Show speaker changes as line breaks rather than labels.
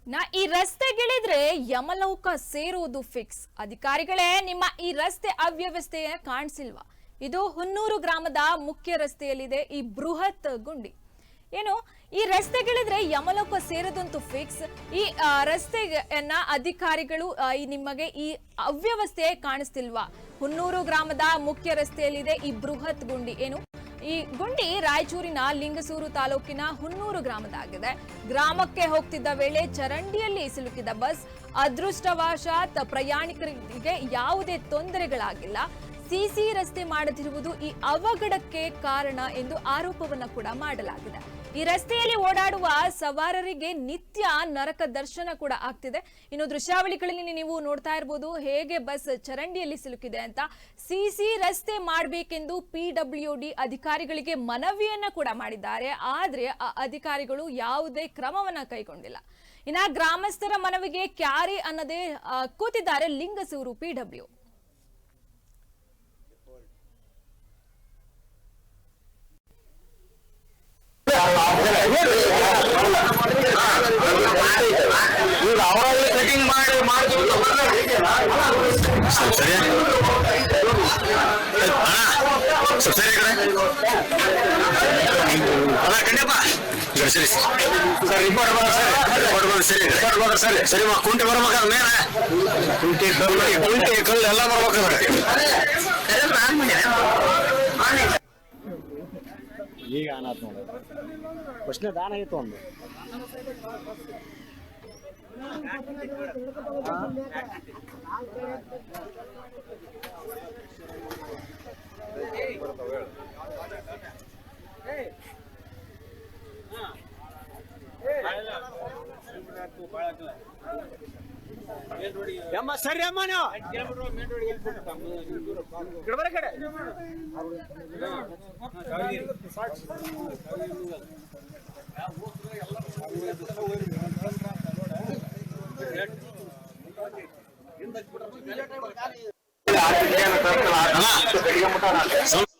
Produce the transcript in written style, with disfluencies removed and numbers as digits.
ಈ ರಸ್ತೆಗಿಳಿದ್ರೆ ಯಮಲೋಕ ಸೇರುವುದು ಫಿಕ್ಸ್. ಅಧಿಕಾರಿಗಳೇ, ನಿಮ್ಮ ಈ ರಸ್ತೆ ಅವ್ಯವಸ್ಥೆಯ ಕಾಣಿಸಿಲ್ವಾ? ಇದು ಹುನ್ನೂರು ಗ್ರಾಮದ ಮುಖ್ಯ ರಸ್ತೆಯಲ್ಲಿದೆ ಈ ಬೃಹತ್ ಗುಂಡಿ. ಏನು, ಈ ರಸ್ತೆಗಿಳಿದ್ರೆ ಯಮಲೋಕ ಸೇರದಂತೂ ಫಿಕ್ಸ್. ಈ ರಸ್ತೆಯನ್ನ ಅಧಿಕಾರಿಗಳು ನಿಮಗೆ ಈ ಅವ್ಯವಸ್ಥೆ ಕಾಣಿಸ್ತಿಲ್ವಾ? ಹುನ್ನೂರು ಗ್ರಾಮದ ಮುಖ್ಯ ರಸ್ತೆಯಲ್ಲಿದೆ ಈ ಬೃಹತ್ ಗುಂಡಿ. ಏನು, ಈ ಗುಂಡಿ ರಾಯಚೂರಿನ ಲಿಂಗಸೂರು ತಾಲೂಕಿನ ಹುನ್ನೂರು ಗ್ರಾಮದಾಗಿದೆ. ಗ್ರಾಮಕ್ಕೆ ಹೋಗ್ತಿದ್ದ ವೇಳೆ ಚರಂಡಿಯಲ್ಲಿ ಸಿಲುಕಿದ ಬಸ್. ಅದೃಷ್ಟವಶಾತ್ ಪ್ರಯಾಣಿಕರಿಗೆ ಯಾವುದೇ ತೊಂದರೆಗಳಾಗಿಲ್ಲ. ಸಿಸಿ ರಸ್ತೆ ಮಾಡದಿರುವುದು ಈ ಅವಘಡಕ್ಕೆ ಕಾರಣ ಎಂದು ಆರೋಪವನ್ನ ಕೂಡ ಮಾಡಲಾಗಿದೆ. ಈ ರಸ್ತೆಯಲ್ಲಿ ಓಡಾಡುವ ಸವಾರರಿಗೆ ನಿತ್ಯ ನರಕ ದರ್ಶನ ಕೂಡ ಆಗ್ತಿದೆ. ಇನ್ನು ದೃಶ್ಯಾವಳಿಗಳಲ್ಲಿ ನೀವು ನೋಡ್ತಾ ಇರಬಹುದು ಹೇಗೆ ಬಸ್ ಚರಂಡಿಯಲ್ಲಿ ಸಿಲುಕಿದೆ ಅಂತ. ಸಿಸಿ ರಸ್ತೆ ಮಾಡಬೇಕೆಂದು PWD ಅಧಿಕಾರಿಗಳಿಗೆ ಮನವಿಯನ್ನ ಕೂಡ ಮಾಡಿದ್ದಾರೆ. ಆದ್ರೆ ಆ ಅಧಿಕಾರಿಗಳು ಯಾವುದೇ ಕ್ರಮವನ್ನ ಕೈಗೊಂಡಿಲ್ಲ. ಇನ್ನ ಗ್ರಾಮಸ್ಥರ ಮನವಿಗೆ ಕ್ಯಾರೆ ಅನ್ನದೇ ಕೂತಿದ್ದಾರೆ ಲಿಂಗಸೂರು PW.
ಸೆಟ್ಟಿಂಗ್ ಮಾಡಿ ಸರಿ ಕಂಡಪ್ಪ ಸರಿ ಸರ್ ರಿಪೋರ್ಟ್ ಸರಿ ಸರಿ ಕುಂಟೆ ಬರ್ಬೇಕಾದ್ರೆ ಮೇಲೆ ಕುಂಟೆ ಕಲ್ಲು ಎಲ್ಲ ಬರ್ಬೇಕಾದ್ರೆ
ಈಗ ಆನಾತ್ ನೋಡಿ ಪ್ರಶ್ನೆ ದಾನ ಆಗಿತ್ತು ಒಂದು ಅಮ್ಮ ಸರಿ ಅಮ್ಮ ನೀವು ಕಡೆ
ಅಣ್ಣ